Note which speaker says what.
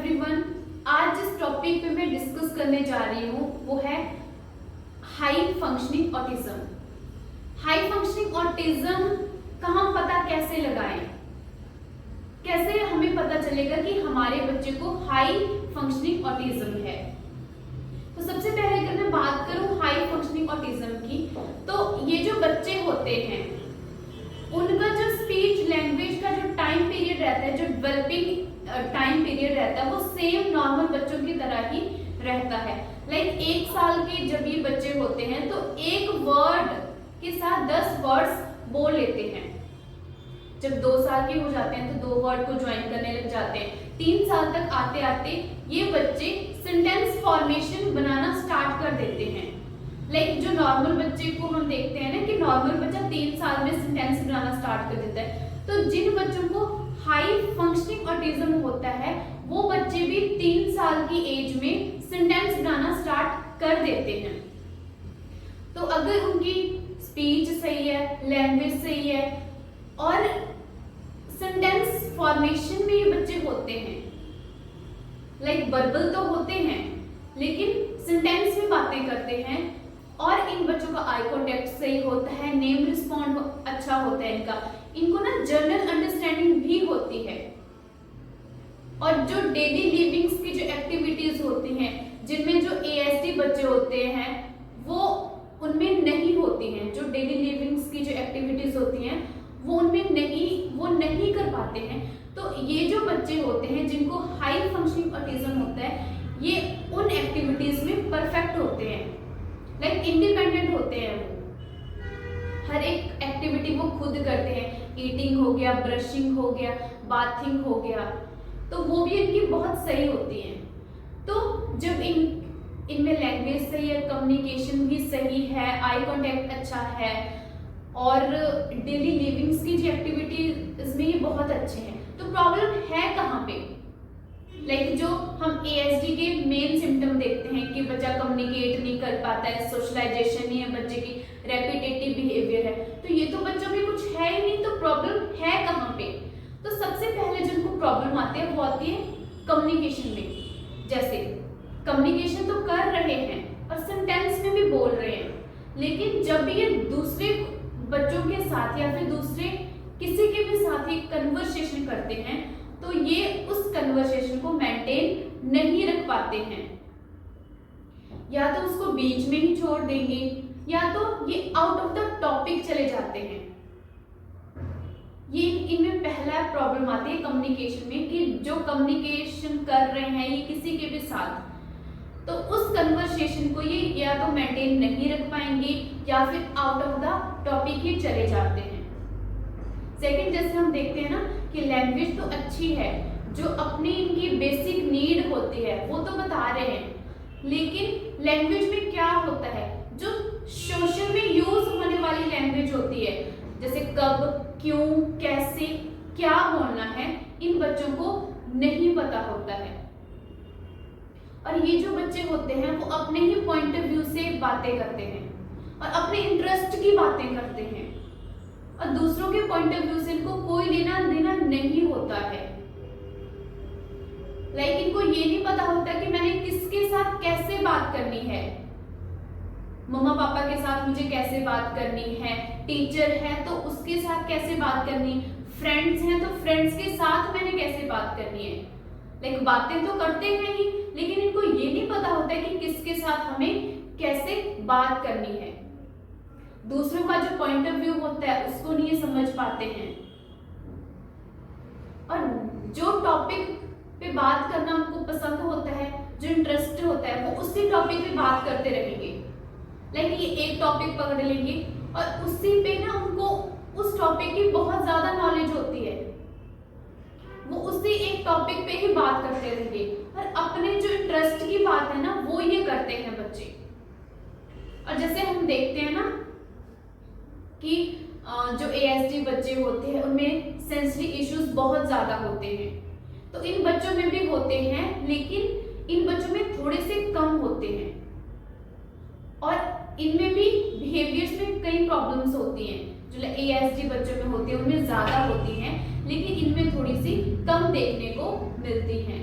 Speaker 1: Everyone. आज जिस topic पे मैं डिस्कस करने जा रही हूँ वो है high functioning autism. High functioning autism का हम पता कैसे लगाएं? कैसे हमें पता चलेगा कि हमारे बच्चे को हाई फंक्शनिंग ऑटिज्म है? तो सबसे पहले अगर मैं बात करूं हाई फंक्शनिंग ऑटिज्म की, तो ये जो बच्चे होते हैं उनका जो स्पीच लैंग्वेज का जो टाइम पीरियड रहता है, जो डेवलपिंग टाइम पीरियड रहता है, वो सेम नॉर्मल बच्चों की तरह ही रहता है। लाइक 1 साल के जब ये बच्चे होते हैं तो एक वर्ड के साथ 10 वर्ड्स बोल लेते हैं। जब 2 साल के हो जाते हैं तो 2 वर्ड को ज्वाइन करने लग जाते हैं। 3 साल तक आते आते ये बच्चे सेंटेंस फॉर्मेशन बनाना स्टार्ट कर देते हैं। लाइक जो नॉर्मल बच्चे को हम देखते हैं ना कि नॉर्मल बच्चा 3 साल में सेंटेंस बनाना स्टार्ट कर देता है, तो जिन बच्चों को हाई फंक्शनिंग ऑटिज्म होता है वो बच्चे भी 3 साल की एज में सेंटेंस बनाना स्टार्ट कर देते हैं। तो अगर उनकी स्पीच सही है, लैंग्वेज सही है और सेंटेंस फॉर्मेशन में ये बच्चे होते हैं, लाइक वर्बल तो होते हैं लेकिन सेंटेंस में बातें करते हैं, और इन बच्चों का आई कांटेक्ट सही होता है, नेम रिस्पॉन्ड अच्छा होता है इनको ना जनरल अंडरस्टैंडिंग भी होती है। और जो डेली लिविंग्स की जो एक्टिविटीज होती हैं, जिनमें जो एएसडी बच्चे होते हैं वो उनमें नहीं होती हैं। जो डेली लिविंग्स की जो एक्टिविटीज होती हैं वो उनमें नहीं कर पाते हैं। तो ये जो बच्चे होते हैं जिनको हाई फंक्शनिंग ऑटिज्म होता है, ये उन एक्टिविटीज में परफेक्ट होते हैं, लाइक इंडिपेंडेंट होते हैं। वो हर एक एक्टिविटी वो खुद करते हैं। ईटिंग हो गया, ब्रशिंग हो गया, बाथिंग हो गया, तो वो भी इनकी बहुत सही होती है। तो जब इनमें लैंग्वेज सही है, कम्युनिकेशन भी सही है, आई कांटेक्ट अच्छा है और डेली लिविंग्स की जो एक्टिविटीज में ये बहुत अच्छे हैं, तो प्रॉब्लम है कहाँ पे? लाइक जो हम एएसडी के मेन सिम्टम देखते हैं कि बच्चा कम्युनिकेट नहीं कर पाता है, सोशलाइजेशन नहीं है बच्चे की, रेपिटेटिव बिहेवियर है, तो ये तो बच्चों में कुछ है ही नहीं। तो प्रॉब्लम है कहाँ पे? तो सबसे पहले जिनको प्रॉब्लम आती है वो आती है कम्युनिकेशन में। जैसे कम्युनिकेशन तो कर रहे हैं और सेंटेंस में भी बोल रहे हैं, लेकिन जब ये दूसरे बच्चों के साथ या फिर दूसरे किसी के भी साथ ही कन्वर्सेशन करते हैं तो ये उस कन्वर्सेशन को मेंटेन नहीं रख पाते हैं। या तो उसको बीच में ही छोड़ देंगे या तो ये आउट ऑफ द टॉपिक चले जाते हैं। ये इनमें पहला प्रॉब्लम आती है कम्युनिकेशन में, कि जो कम्युनिकेशन कर रहे हैं ये किसी के भी साथ, तो उस कन्वर्सेशन को ये या तो मेंटेन नहीं रख पाएंगे या फिर आउट ऑफ द टॉपिक ही चले जाते हैं। सेकंड, जैसे हम देखते हैं ना कि लैंग्वेज तो अच्छी है, जो अपनी इनकी बेसिक नीड होती है वो तो बता रहे हैं, लेकिन लैंग्वेज में क्या होता है, जो सोशल में यूज होने वाली लैंग्वेज होती है, जैसे कब, क्यों, कैसे, क्या बोलना है, इन बच्चों को नहीं पता होता है। और ये जो बच्चे होते हैं वो अपने ही पॉइंट ऑफ व्यू से बातें करते हैं और अपने इंटरेस्ट की बातें करते हैं, और दूसरों के पॉइंट ऑफ व्यू से इनको कोई लेना देना नहीं होता है। लाइक इनको ये नहीं पता होता कि मैंने किसके साथ कैसे बात करनी है। मम्मा पापा के साथ मुझे कैसे बात करनी है, टीचर है तो उसके साथ कैसे बात करनी, फ्रेंड्स हैं तो फ्रेंड्स के साथ मैंने कैसे बात करनी है। लाइक बातें तो करते हैं ही, लेकिन इनको ये नहीं पता होता है कि किसके साथ हमें कैसे बात करनी है। दूसरों का जो पॉइंट ऑफ व्यू होता है उसको नहीं समझ पाते हैं, और जो टॉपिक पे बात करना उनको पसंद होता है, जो इंटरेस्ट होता है, वो उसी टॉपिक पे बात करते रहेंगे। लाइक ये एक टॉपिक पकड़ लेंगे और उसी पे ना उनको उस टॉपिक की बहुत ज्यादा नॉलेज होती है, वो उसी एक टॉपिक पे ही बात करते रहेंगे, और अपने जो इंटरेस्ट की बात है ना वो ये करते हैं बच्चे। और जैसे हम देखते हैं ना कि जो एएसडी बच्चे होते हैं उनमें सेंसरी इश्यूज बहुत ज्यादा होते हैं, तो इन बच्चों में भी होते हैं, लेकिन इन बच्चों में थोड़े से कम होते हैं, और इनमें भी बिहेवियर्स में कई प्रॉब्लम्स होती हैं। जो एएसडी बच्चों में होती है उनमें ज्यादा होती हैं, लेकिन इनमें थोड़ी सी कम देखने को मिलती हैं।